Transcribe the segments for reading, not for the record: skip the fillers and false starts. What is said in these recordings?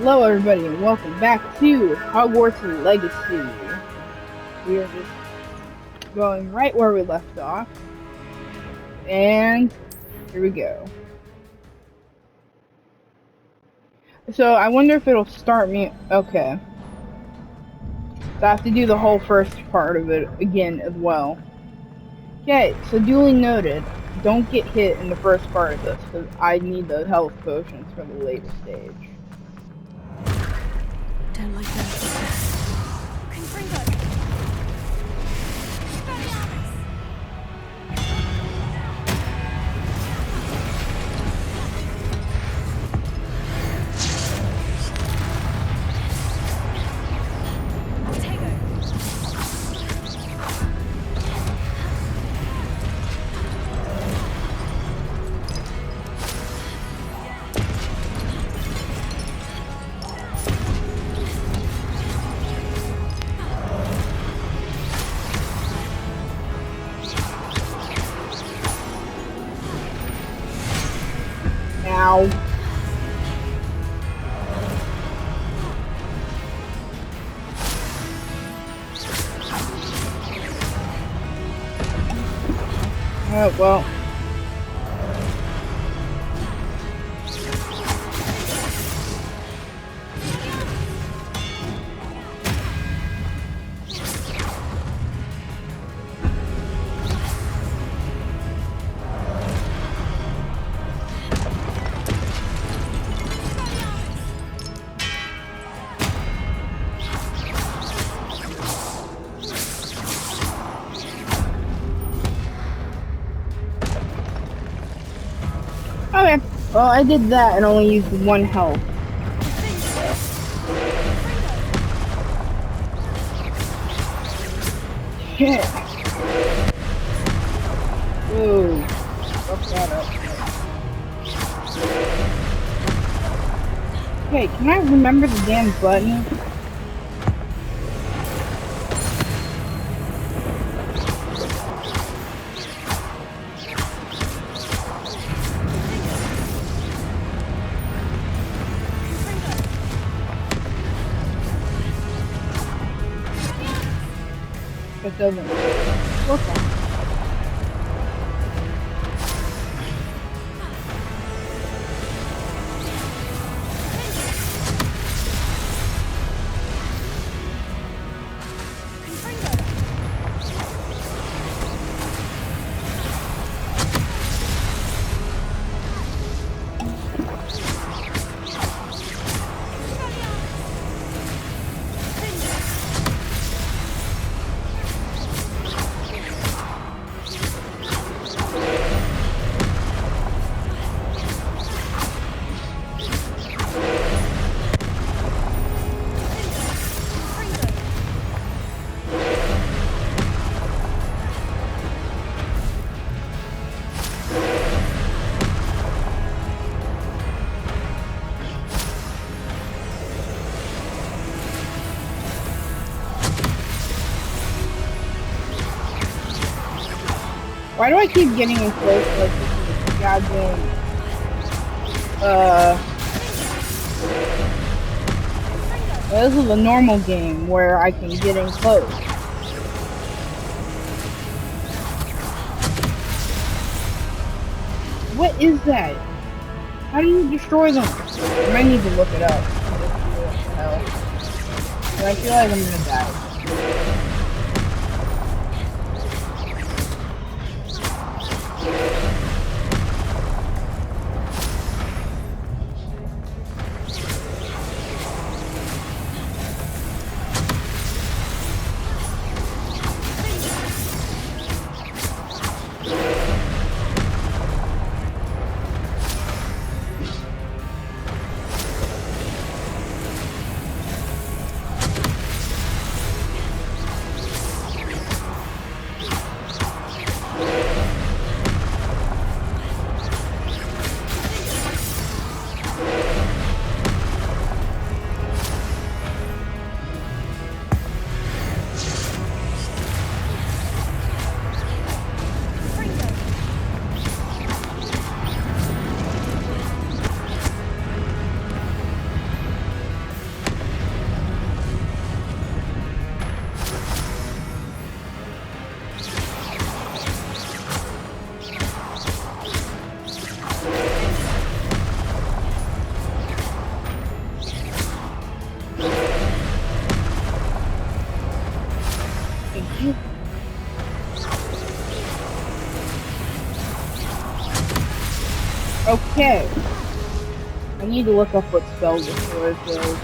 Hello everybody and welcome back to Hogwarts Legacy. We are just going right where we left off. And here we go. So I wonder if it'll start me. Okay. So I have to do the whole first part of it again as well. Okay, so duly noted. Don't get hit in the first part of this because I need the health potions for the later stage. Don't like that. Ow. Oh, well. Okay. Well, I did that and only used one health. Shit. Ooh. Fuck that up. Okay, can I remember the damn button? It doesn't work on. Why do I keep getting in close like this is a goddamn this is a normal game where I can get in close. What is that? How do you destroy them? I might need to look it up. But I feel like I'm gonna die. Okay. I need to look up what spells before it goes.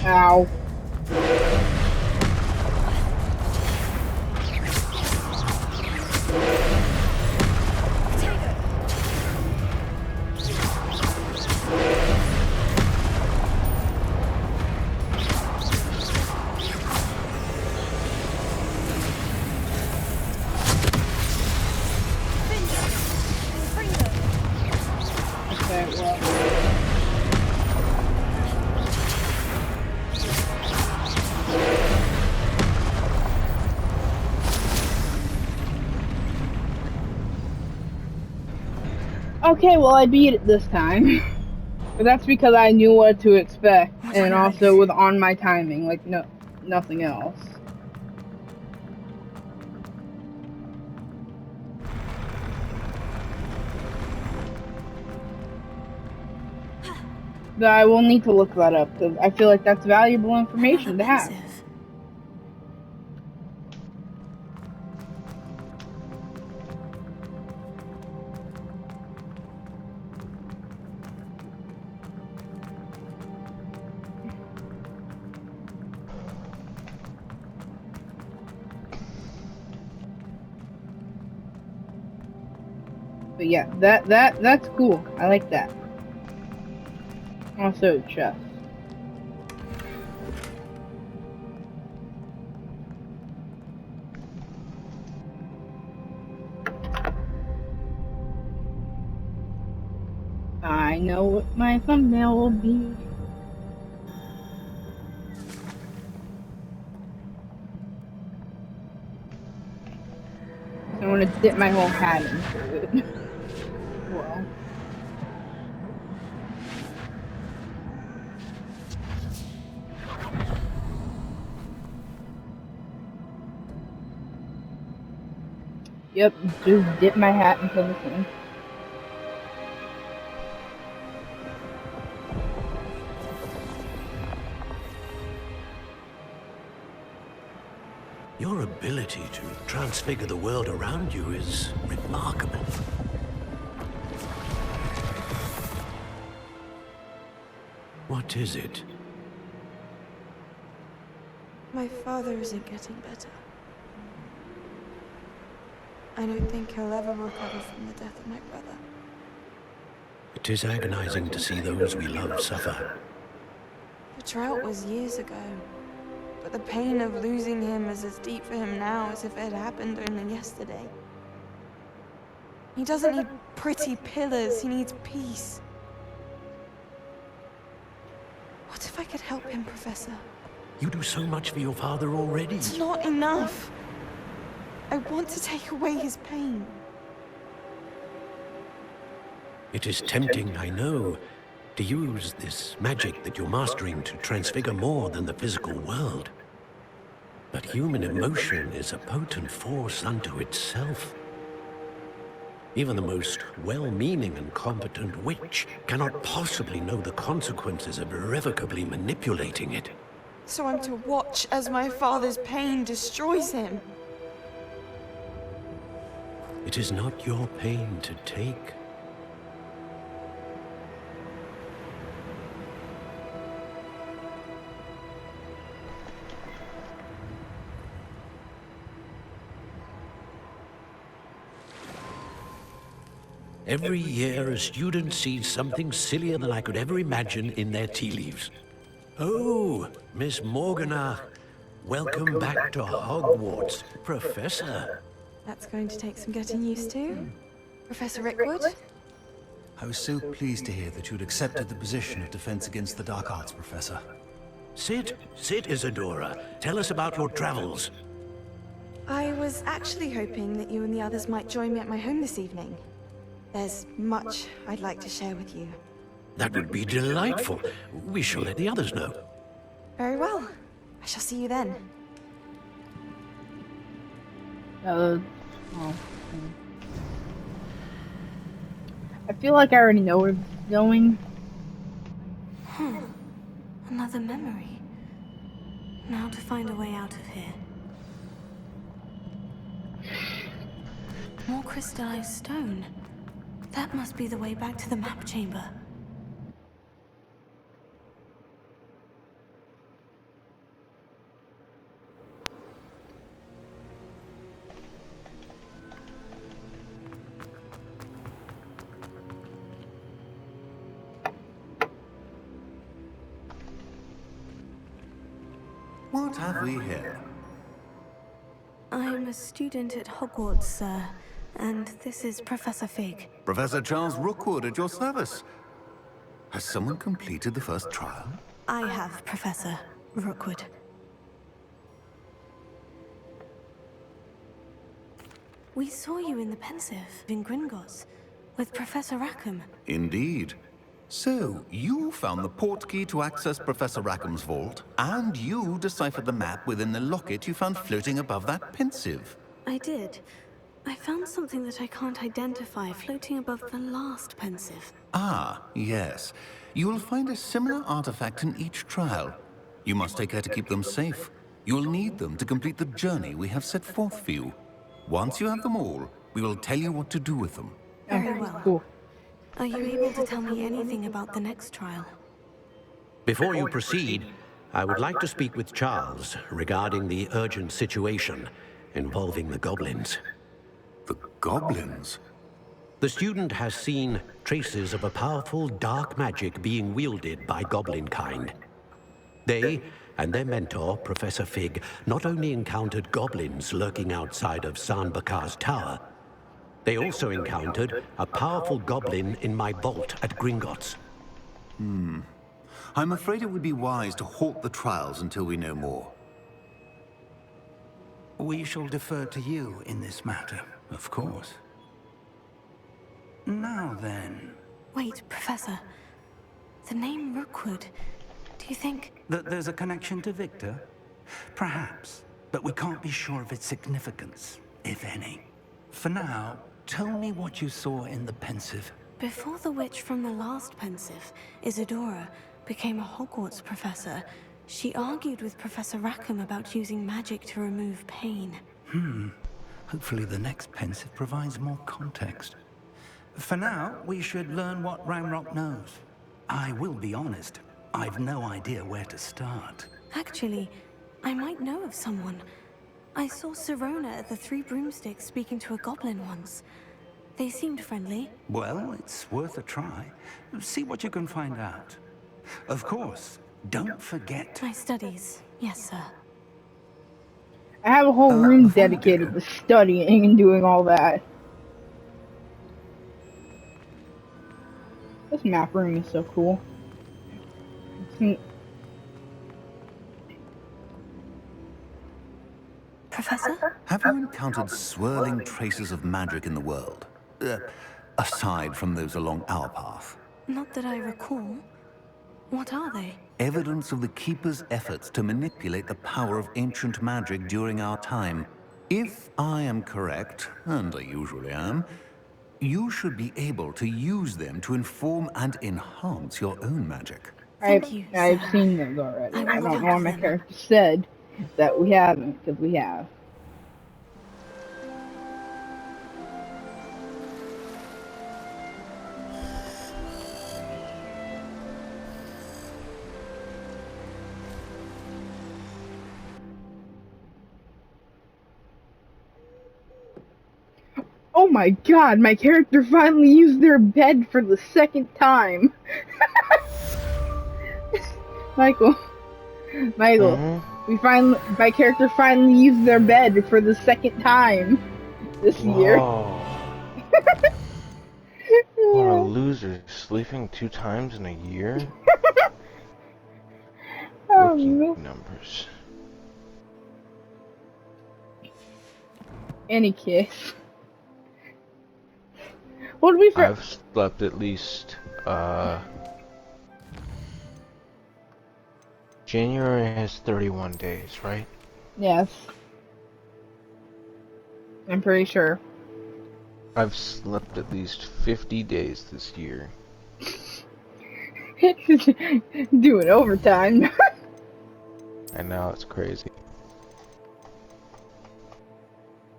Ow. Okay, well. Okay, well I beat it this time. But that's because I knew what to expect, and also with on my timing, like nothing else. But I will need to look that up because I feel like that's valuable information to have. But yeah, that's cool. I like that. Also, chest. I know what my thumbnail will be. I want to dip my whole hat into it. Well. Yep, just dip my hat into the thing. Your ability to transfigure the world around you is remarkable. What is it? My father isn't getting better. I don't think he'll ever recover from the death of my brother. It is agonizing to see those we love suffer. The drought was years ago, but the pain of losing him is as deep for him now as if it had happened only yesterday. He doesn't need pretty pillars, he needs peace. What if I could help him, Professor? You do so much for your father already. It's not enough. I want to take away his pain. It is tempting, I know, to use this magic that you're mastering to transfigure more than the physical world. But human emotion is a potent force unto itself. Even the most well-meaning and competent witch cannot possibly know the consequences of irrevocably manipulating it. So I'm to watch as my father's pain destroys him. It is not your pain to take. Every year, a student sees something sillier than I could ever imagine in their tea leaves. Oh, Miss Morgana, Welcome back to Hogwarts, Professor. That's going to take some getting used to. Professor Rickwood? I was so pleased to hear that you'd accepted the position of Defense Against the Dark Arts, Professor. Sit, Isadora. Tell us about your travels. I was actually hoping that you and the others might join me at my home this evening. There's much I'd like to share with you. That would be delightful. We shall let the others know. Very well. I shall see you then. Oh. I feel like I already know where this is going. Another memory. Now to find a way out of here. More crystallized stone. That must be the way back to the map chamber. What have we here? I'm a student at Hogwarts, sir. And this is Professor Fig. Professor Charles Rookwood at your service. Has someone completed the first trial? I have, Professor Rookwood. We saw you in the Pensive in Gringotts with Professor Rackham. Indeed. So, you found the portkey to access Professor Rackham's vault, and you deciphered the map within the locket you found floating above that Pensive. I did. I found something that I can't identify floating above the last Pensive. Ah, yes. You will find a similar artifact in each trial. You must take care to keep them safe. You'll need them to complete the journey we have set forth for you. Once you have them all, we will tell you what to do with them. Very well. Cool. Are you able to tell me anything about the next trial? Before you proceed, I would like to speak with Charles regarding the urgent situation involving the goblins. The goblins? The student has seen traces of a powerful dark magic being wielded by goblin kind. They and their mentor, Professor Fig, not only encountered goblins lurking outside of Sanbakar's tower, they also encountered a powerful goblin in my vault at Gringotts. I'm afraid it would be wise to halt the trials until we know more. We shall defer to you in this matter, of course. Now then, Wait, Professor. The name Rookwood. Do you think... that there's a connection to Victor? Perhaps, but we can't be sure of its significance, if any. For now, tell me what you saw in the Pensive. Before the witch from the last Pensive, Isadora, became a Hogwarts professor, she argued with Professor Rackham about using magic to remove pain. Hopefully the next Pensive provides more context. For now, we should learn what Ramrock knows. I will be honest, I've no idea where to start. Actually, I might know of someone. I saw Sirona at the Three Broomsticks speaking to a goblin once. They seemed friendly. Well, it's worth a try. See what you can find out. Of course, don't forget... My studies, yes, sir. I have a whole room before we dedicated do- to studying and doing all that. This map room is so cool. Professor? Have you encountered swirling traces of magic in the world? Aside from those along our path. Not that I recall. What are they? Evidence of the Keeper's efforts to manipulate the power of ancient magic during our time. If I am correct, and I usually am, you should be able to use them to inform and enhance your own magic. Thank you, I've sir. seen those already. I I will don't know look why at my them. character said that we haven't, because we have. Oh my god, my character finally used their bed for the second time. Michael. My character finally used their bed for the second time this year. Whoa. What a loser. Sleeping 2 times in a year? Rookie Um, numbers. any case. What did we for? I've slept at least, January has 31 days, right? Yes, I'm pretty sure. I've slept at least 50 days this year. Doing overtime. I know, it's crazy.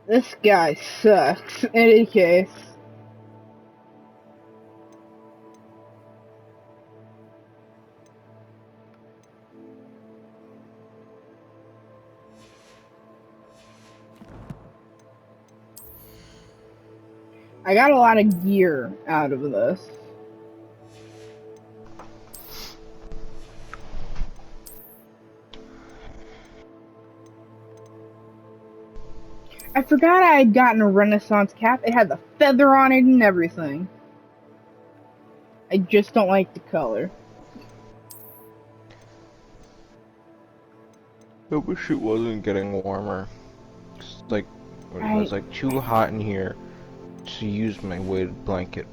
This guy sucks. Any case. I got a lot of gear out of this. I forgot I had gotten a Renaissance cap. It had the feather on it and everything. I just don't like the color. I wish it wasn't getting warmer. It's like, it was like too hot in here to use my weighted blanket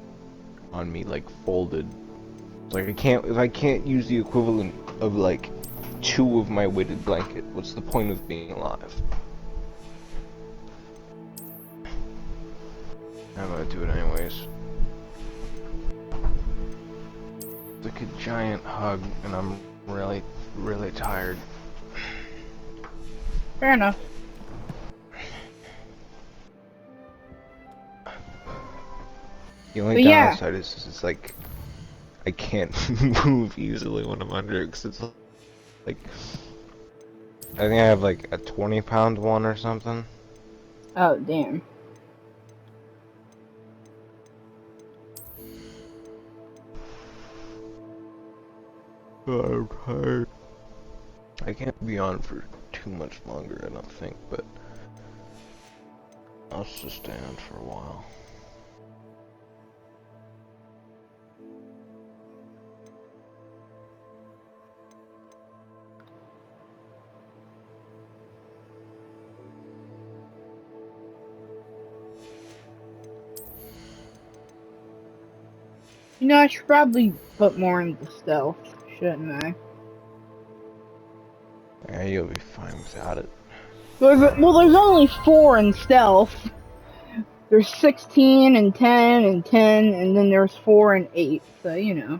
on me, like folded. It's like I can't use the equivalent of like 2 of my weighted blanket. What's the point of being alive? I'm gonna do it anyways. It's like a giant hug, and I'm really, really tired. Fair enough. The only But yeah. downside is it's like I can't move easily when I'm under it, 'cause it's like I think I have like a 20-pound one or something. Oh, damn. I'm tired. I can't be on for too much longer, I don't think, but I'll just stay on for a while. You know, I should probably put more into stealth, shouldn't I? Yeah, you'll be fine without it. Well, there's only 4 in stealth. There's 16 and 10 and 10, and then there's 4 and 8, so you know.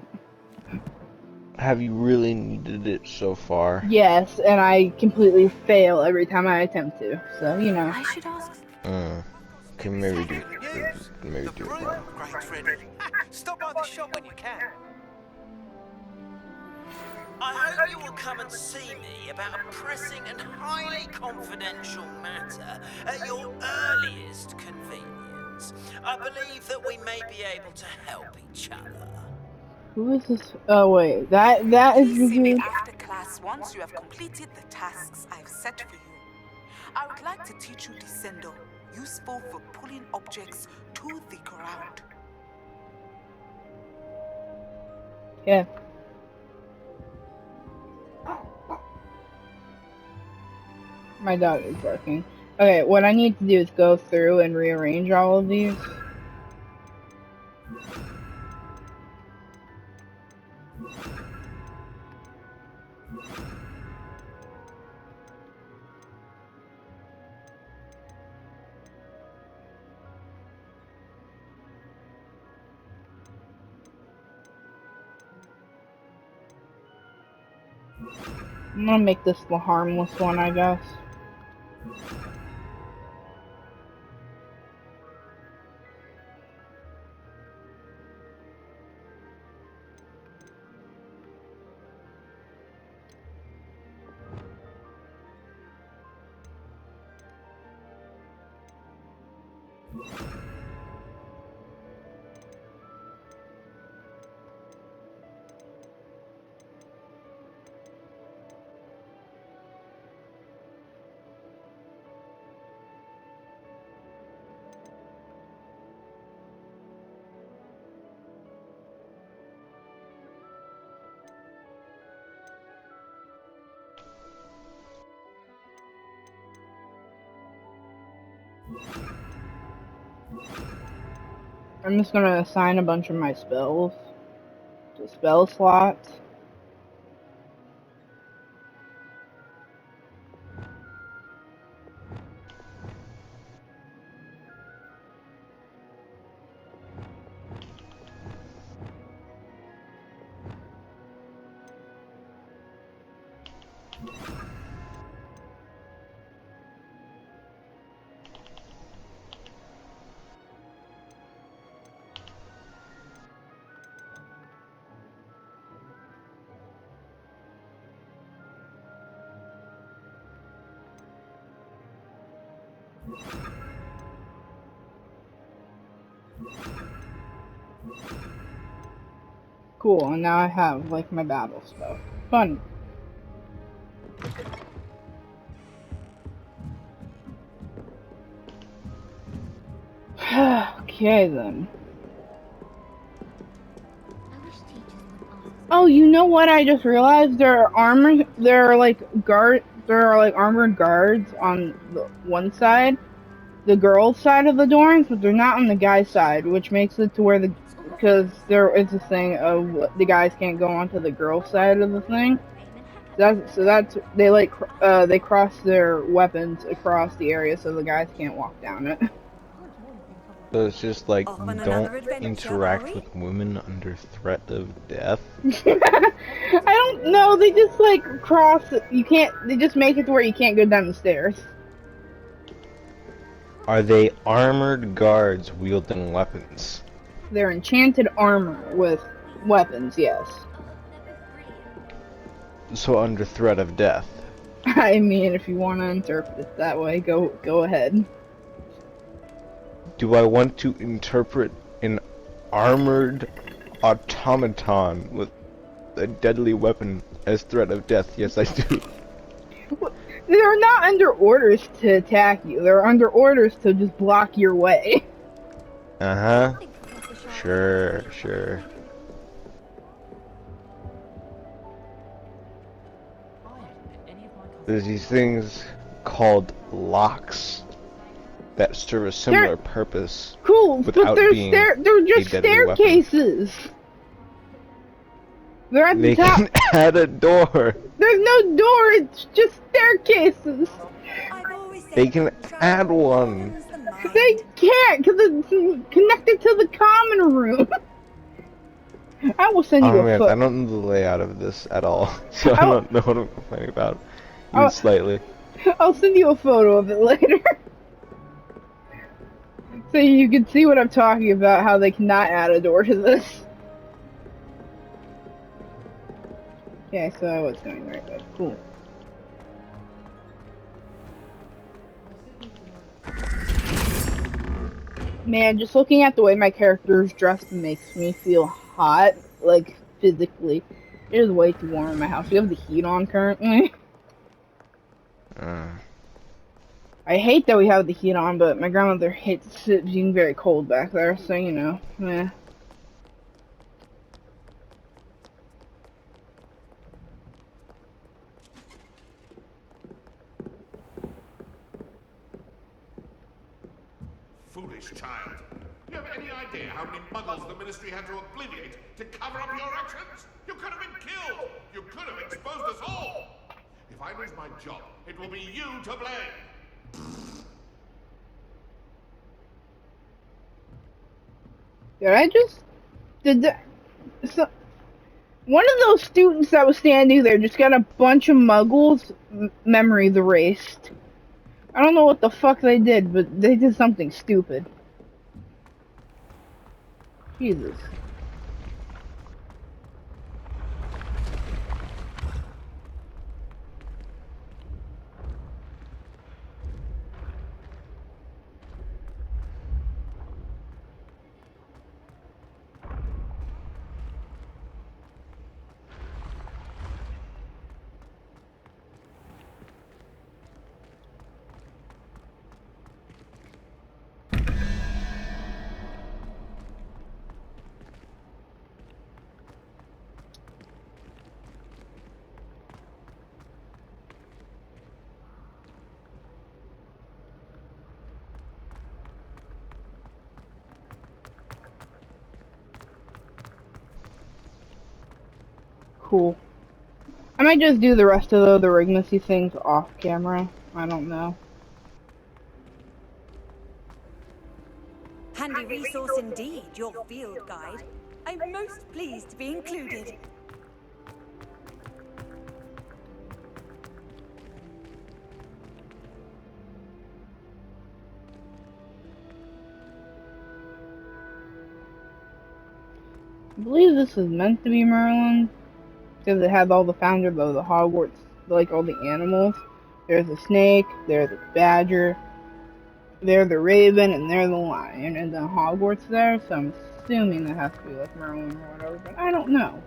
Have you really needed it so far? Yes, and I completely fail every time I attempt to, so you know. I should ask. Okay, maybe do it more. Stop by the shop when you can. I hope you will come and see me about a pressing and highly confidential matter at your earliest convenience. I believe that we may be able to help each other. Who is this? Oh wait, that is Please see me the after class once you have completed the tasks I've set for you. I would like to teach you Descendo, useful for pulling objects to the ground. yeah. My dog is barking. Okay, what I need to do is go through and rearrange all of these. I'm gonna make this the harmless one, I guess. I'm just gonna assign a bunch of my spells to spell slots. Cool, and now I have like my battle stuff. Fun. Okay then. Oh, you know what? I just realized there are like armored guards on the one side, the girls' side of the dorms, but they're not on the guys' side, which makes it to where because there is a thing of the guys can't go onto the girls' side of the thing. So that's they cross their weapons across the area so the guys can't walk down it. So it's just like, Off on don't another adventure, are interact we? with women under threat of death. I don't know. They just like cross. You can't. They just make it to where you can't go down the stairs. Are they armored guards wielding weapons? They're enchanted armor with weapons. Yes. So under threat of death. I mean, if you want to interpret it that way, go ahead. Do I want to interpret an armored automaton with a deadly weapon as threat of death? Yes, I do. They're not under orders to attack you. They're under orders to just block your way. Uh-huh. Sure. There's these things called locks that serve a similar purpose. Cool, without but they're being just a deadly weapon. staircases. They're at the They top. can add a door. There's no door. It's just staircases. They can add one. They can't because it's connected to the common room. I will send you Oh a man, photo. I don't know the layout of this at all, so I don't know what I'm complaining about, even slightly. I'll send you a photo of it later. So you can see what I'm talking about, how they cannot add a door to this. Okay, so I was going right way. Cool. Man, just looking at the way my character is dressed makes me feel hot, like physically. It is way too warm in my house. We have the heat on currently. I hate that we have the heat on, but my grandmother hates it being very cold back there, so you know, eh. Foolish child. Do you have any idea how many muggles the Ministry had to obliviate to cover up your actions? You could have been killed! You could have exposed us all! If I lose my job, it will be you to blame! So, one of those students that was standing there just got a bunch of muggles memories erased. I don't know what the fuck they did, but they did something stupid. Jesus. Cool. I might just do the rest of the Rigmacy things off camera. I don't know. Handy resource indeed, your field guide. I'm most pleased to be included. I believe this is meant to be Merlin, because it has all the founders of the Hogwarts, like all the animals. There's a snake, there's a badger, there's the raven, and there's the lion, and then Hogwarts there, so I'm assuming that has to be like Merlin or whatever, but I don't know.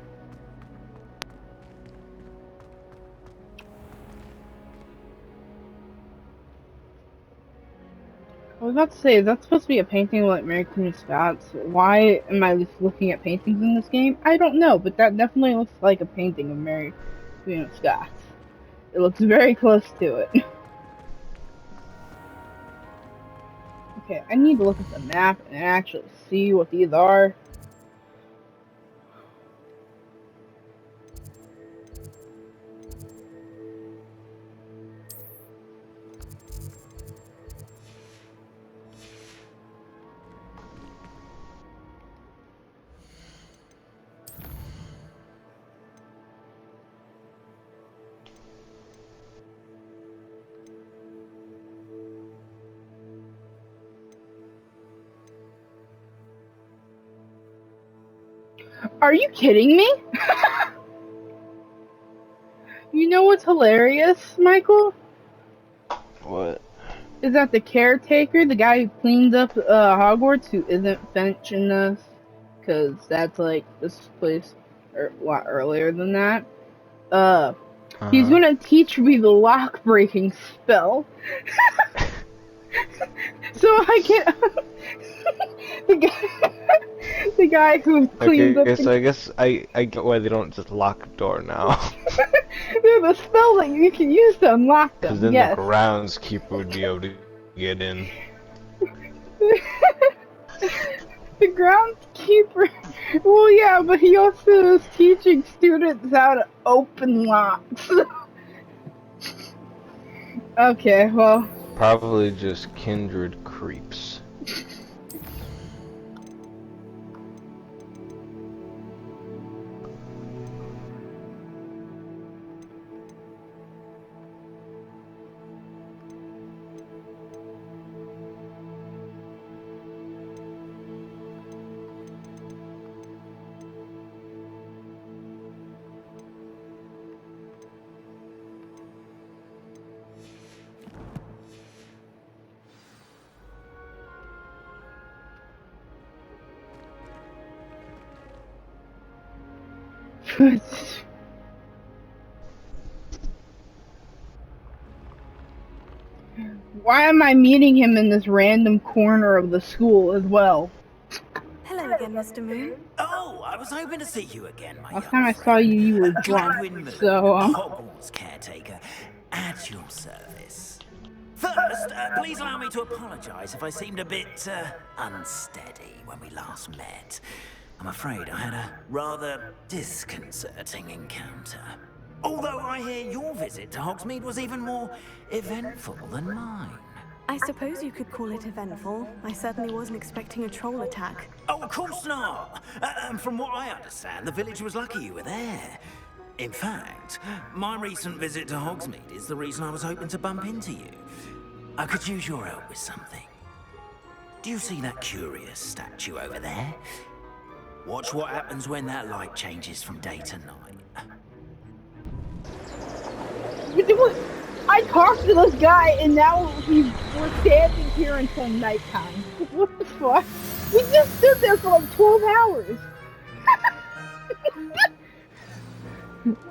I was about to say, is that supposed to be a painting of like Mary Queen of Scots? Why am I just looking at paintings in this game? I don't know, but that definitely looks like a painting of Mary Queen of Scots. It looks very close to it. Okay, I need to look at the map and actually see what these are. Are you kidding me? You know what's hilarious, Michael? What? Is that the caretaker, the guy who cleans up Hogwarts, who isn't Finch in this, because that's like this place a lot earlier than that. He's gonna teach me the lock breaking spell. So I can the guy who cleans up. So I guess I get why they don't just lock a door now. There's a spell that you can use to unlock them. Because then yes. the groundskeeper would be able to get in. The groundskeeper. Well, yeah, but he also is teaching students how to open locks. Okay, well. Probably just kindred creeps. Why am I meeting him in this random corner of the school as well? Hello again, Mr. Moon. Oh, I was hoping to see you again, my Last young time I friend. saw you, you were drunk. Gladwin Moon, So, Hogwarts caretaker, at your service. First, please allow me to apologize if I seemed a bit unsteady when we last met. I'm afraid I had a rather disconcerting encounter. Although I hear your visit to Hogsmeade was even more eventful than mine. I suppose you could call it eventful. I certainly wasn't expecting a troll attack. Oh, of course not. And from what I understand, the village was lucky you were there. In fact, my recent visit to Hogsmeade is the reason I was hoping to bump into you. I could use your help with something. Do you see that curious statue over there? Watch what happens when that light changes from day to night. I talked to this guy and now we're standing here until nighttime. What the fuck? We just stood there for like 12 hours.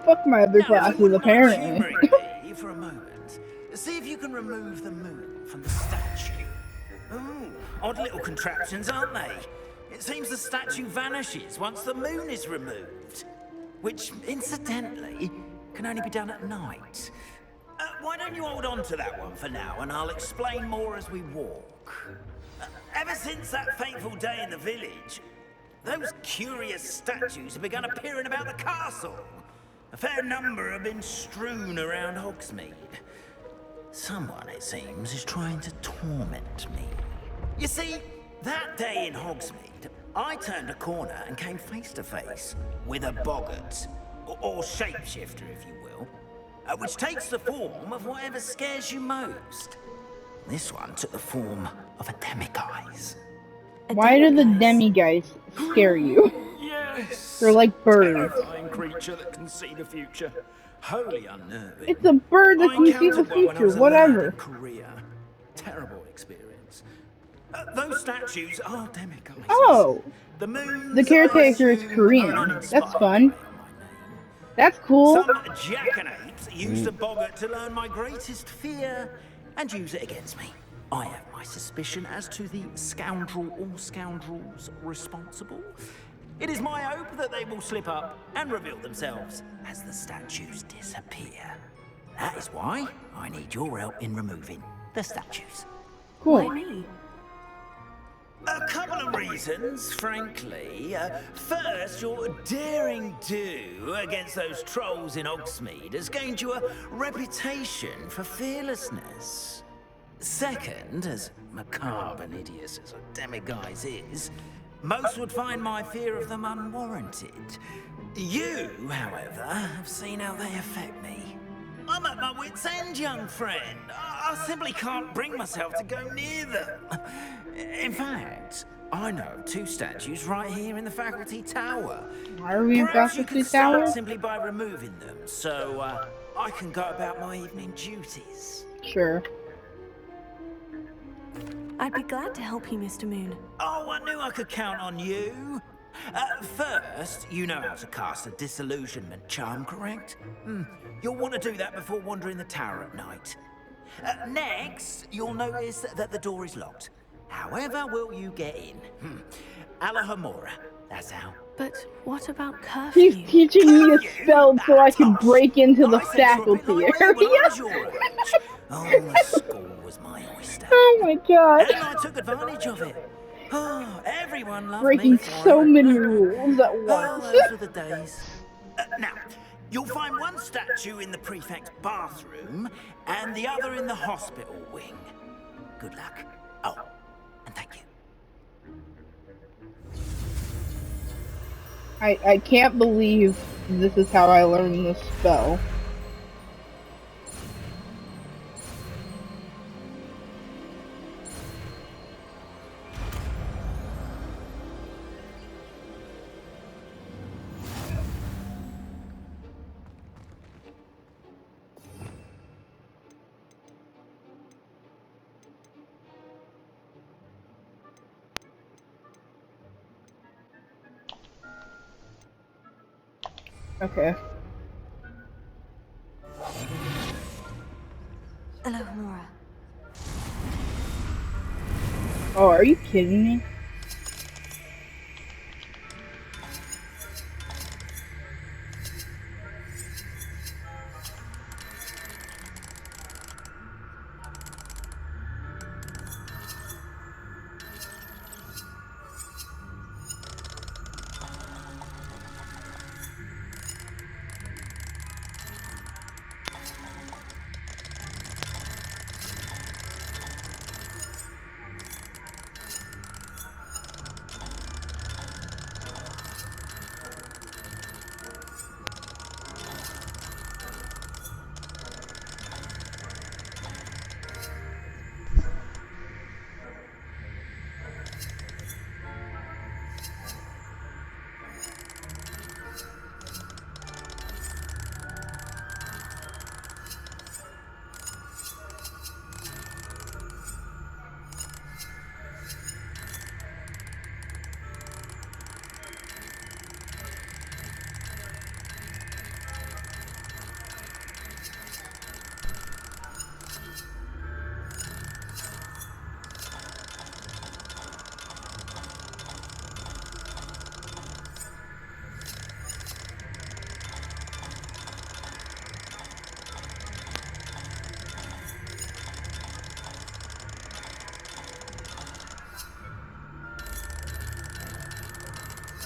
Fuck my other classes, apparently. Me for a moment. See if you can remove the moon from the statue. Ooh, odd little contraptions, aren't they? It seems the statue vanishes once the moon is removed. Which, incidentally, can only be done at night. Why don't you hold on to that one for now, and I'll explain more as we walk. Ever since that fateful day in the village, those curious statues have begun appearing about the castle. A fair number have been strewn around Hogsmeade. Someone, it seems, is trying to torment me. You see, that day in Hogsmeade, I turned a corner and came face to face with a boggart, or shapeshifter, if you will, which takes the form of whatever scares you most. This one took the form of a demiguise. Why do the demiguise scare you? Yes! They're like birds. Terrifying creature that can see the future. Wholly unnerving. It's a bird that I can see the encountered one when I future, was a lad whatever. in Korea. Terrible experience. Those statues are demiguises. Oh! The moons, The caretaker is I assume, Korean. are an That's uninspired fun. play on my name. That's cool. Some jackanapes used a boggart to learn my greatest fear and use it against me. I have my suspicion as to the scoundrel or scoundrels responsible. It is my hope that they will slip up and reveal themselves as the statues disappear. That is why I need your help in removing the statues. Cool. Why me? A couple of reasons, frankly. First, your daring do against those trolls in Hogsmeade has gained you a reputation for fearlessness. Second, as macabre and hideous as a demiguise is, most would find my fear of them unwarranted. You, however, have seen how they affect me. I'm at my wit's end, young friend. I simply can't bring myself to go near them. In fact, I know of two statues right here in the faculty tower. Why are we in Perhaps you faculty could start tower? simply by removing them, so I can go about my evening duties. Sure. I'd be glad to help you, Mr. Moon. Oh, I knew I could count on you. First, you know how to cast a disillusionment charm, correct? You'll want to do that before wandering the tower at night. Next, you'll notice that the door is locked. However will you get in? Alahomora, that's how. But what about curfew? He's teaching me a spell so I can Toss. break into the I said you're a bit faculty like me when I area. was your age. Oh, the school was my oyster. Oh my god. And I took advantage of it. Oh, everyone loved Breaking me for so it. many rules at Oh, once. those were the days. Now, you'll find one statue in the prefect's bathroom and the other in the hospital wing. Good luck. Oh, and thank you. I can't believe this is how I learned this spell. Okay. Alahomora. Oh, are you kidding me?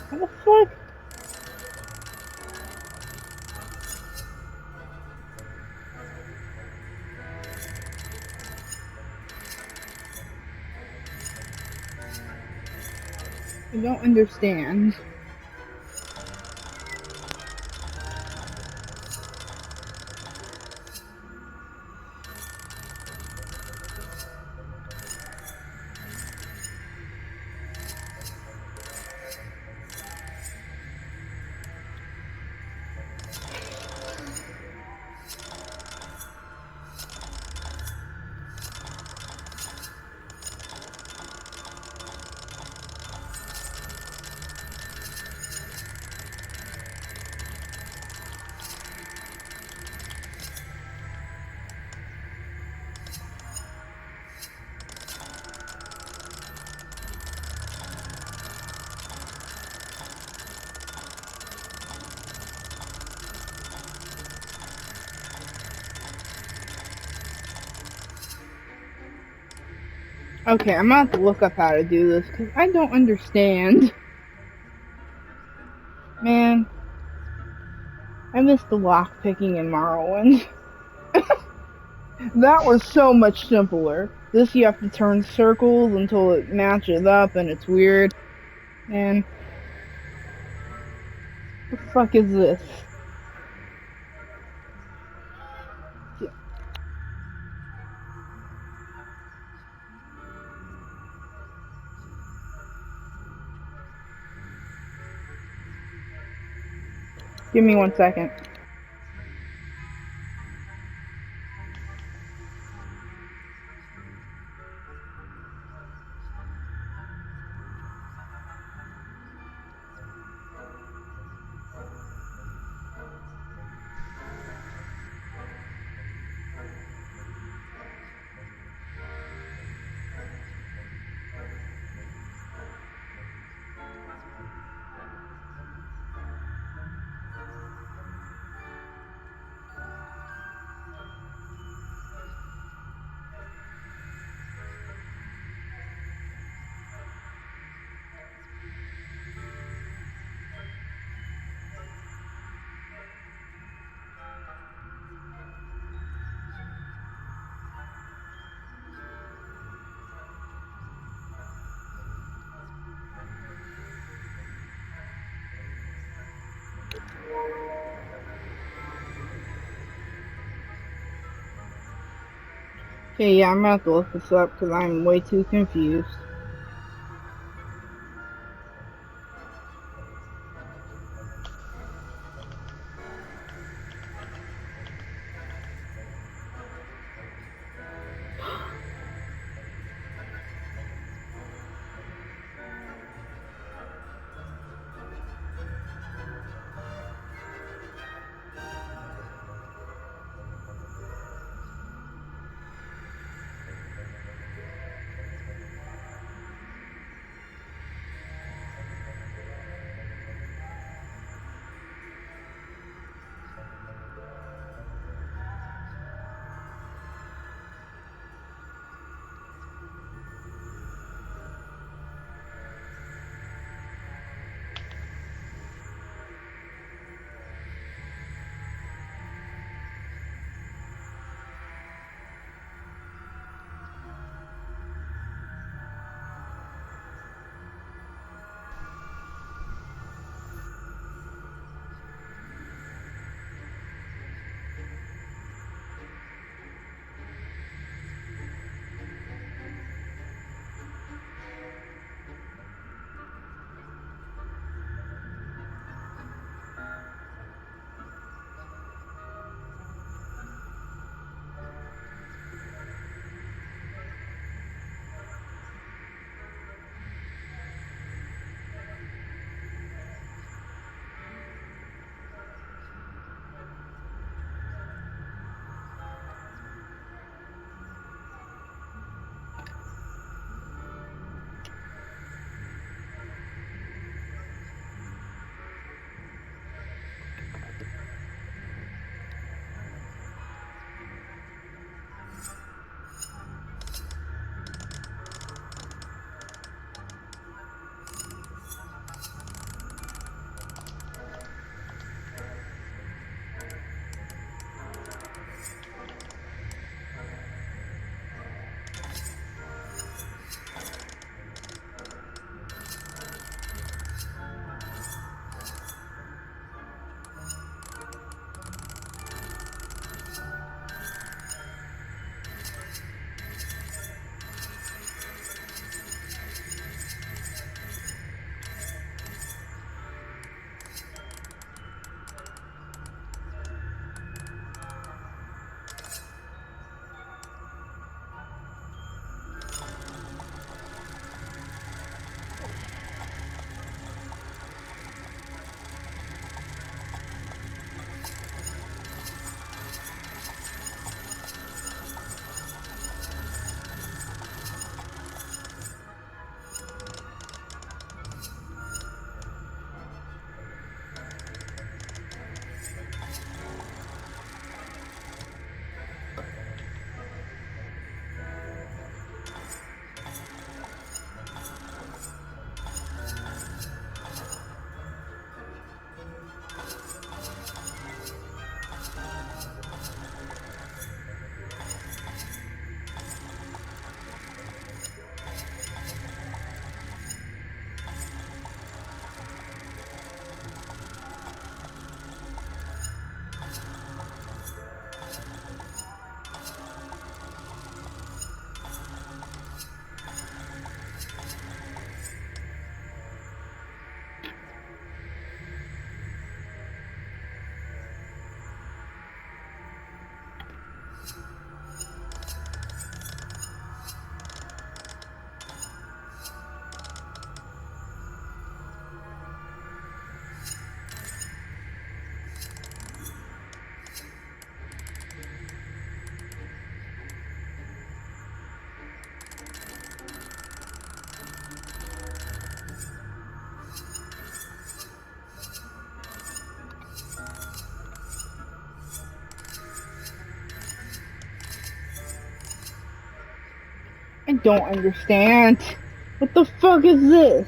What the fuck? don't understand. Okay, I'm gonna have to look up how to do this because I don't understand. Man, I missed the lock picking in Morrowind. That was so much simpler. This you have to turn circles until it matches up and it's weird. And what the fuck is this? Give me 1 second. Okay, yeah, I'm gonna have to look this up because I'm way too confused. I don't understand. What the fuck is this?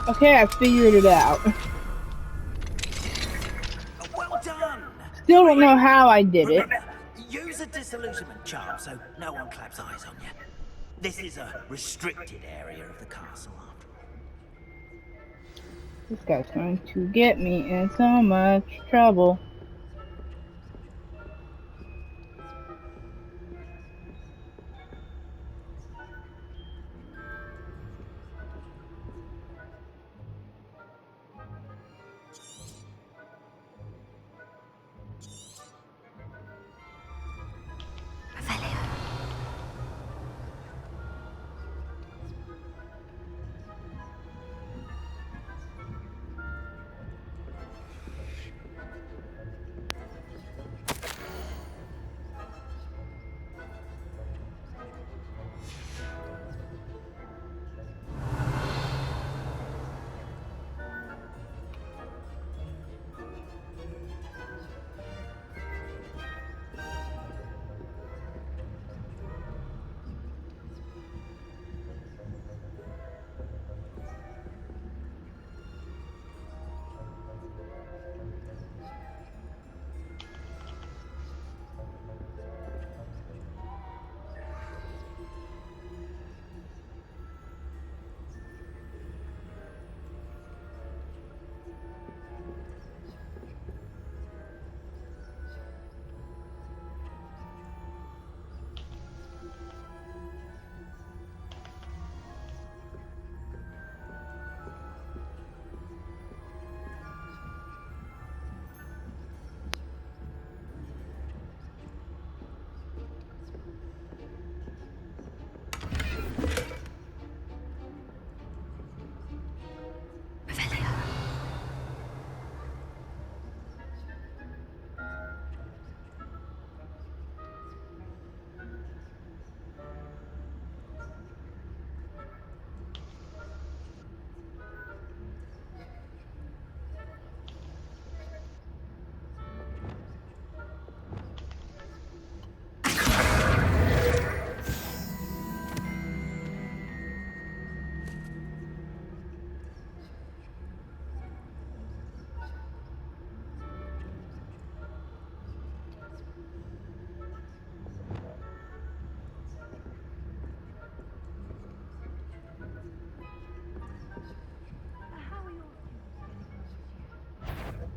Okay, I figured it out. Well done! Still don't know how I did it. Remember, use a disillusionment charm so no one claps eyes on you. This is a restricted area of the castle, after all. This guy's going to get me in so much trouble.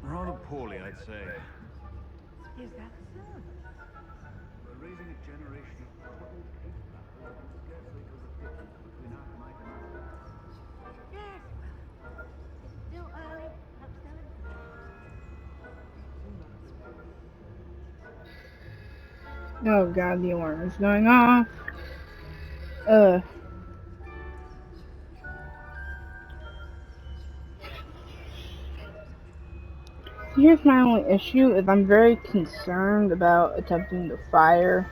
Rather poorly, I'd say. Is that so? We're raising a generation of coddled cake batters who can scarcely tell the difference between Arcanite and Arcanite. Yes, well, it's still early. Hope so. Oh god, the alarm is going off. Uh. Here's my only issue is I'm very concerned about attempting to fire.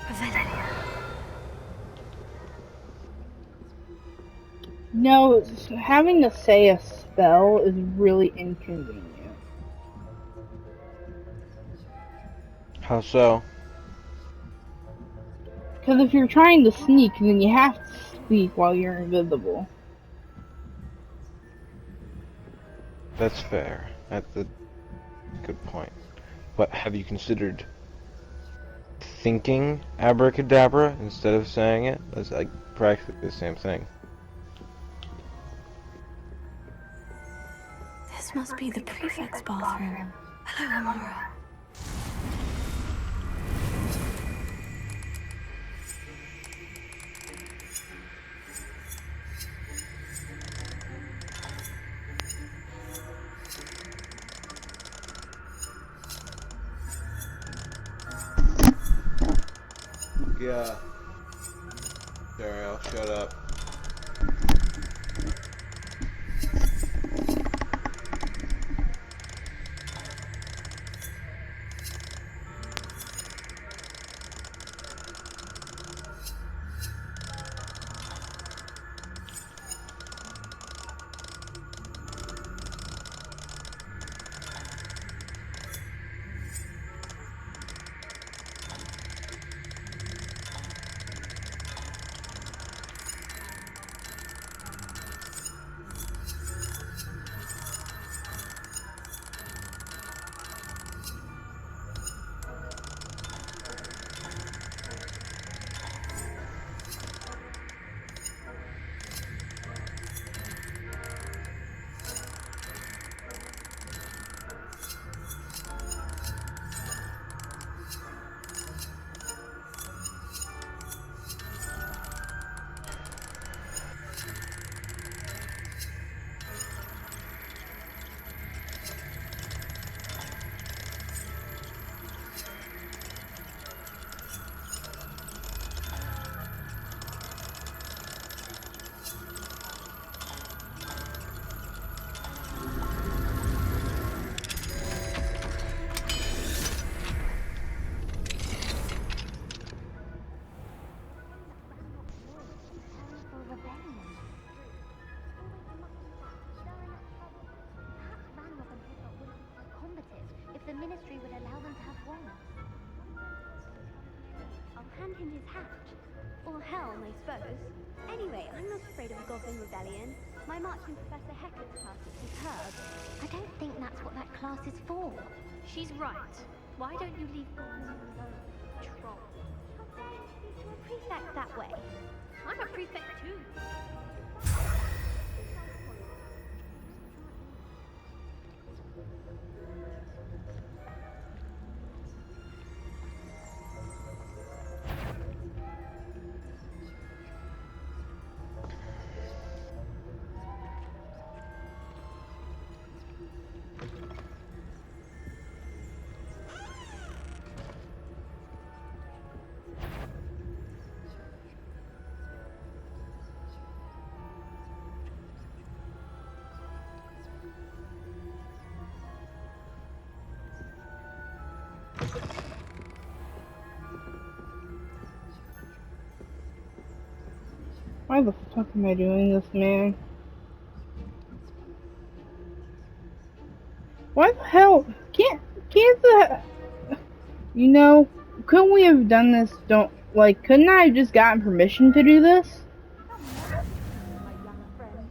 Revelio. No, having to say a spell is really inconvenient. How so? Because if you're trying to sneak, then you have to speak while you're invisible. That's fair. That's a good point. But have you considered thinking abracadabra instead of saying it? That's like practically the same thing. This must be the prefect's bathroom. Hello, Amora. Yeah. Sorry, I'll shut up. If the ministry would allow them to have one. I'll hand him his hat. Or helm, I suppose. Anyway, I'm not afraid of a goblin rebellion. My marching Professor Hecat's class is superb. I don't think that's what that class is for. She's right. Why don't you leave goblins alone, troll? How fair to speak to a prefect that way? I'm a prefect too. Why the fuck am I doing this, man? Why the hell? Can't the... You know, couldn't we have done this, couldn't I have just gotten permission to do this? My young friend.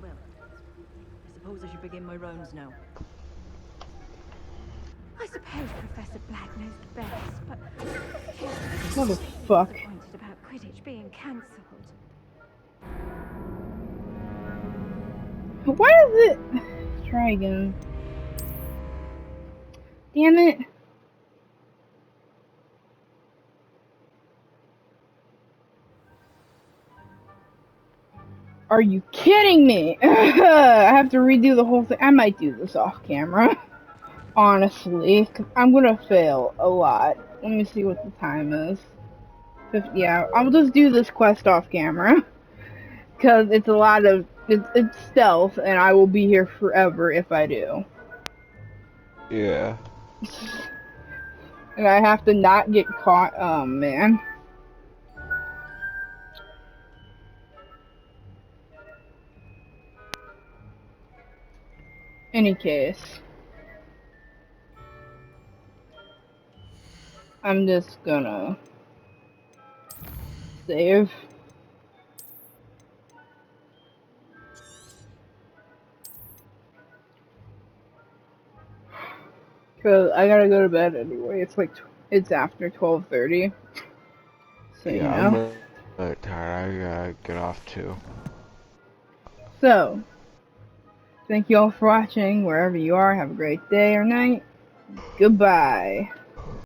Well, I suppose I should begin my rounds now. I suppose Professor Black knows best, but Motherfuck. disappointed about Quidditch being cancelled. Why is it... Let's try again. Damn it. Are you kidding me? I have to redo the whole thing. I might do this off camera. Honestly, 'cause I'm gonna fail a lot. Let me see what the time is. Yeah, I'll just do this quest off camera. Because it's a lot of... It's stealth, and I will be here forever if I do. Yeah. And I have to not get caught. Oh, man. Any case. I'm just gonna... save. Cause I gotta go to bed anyway. It's after 12:30. So you Yeah, I'm know. really tired. I gotta get off too. So, thank you all for watching. Wherever you are, have a great day or night. Goodbye.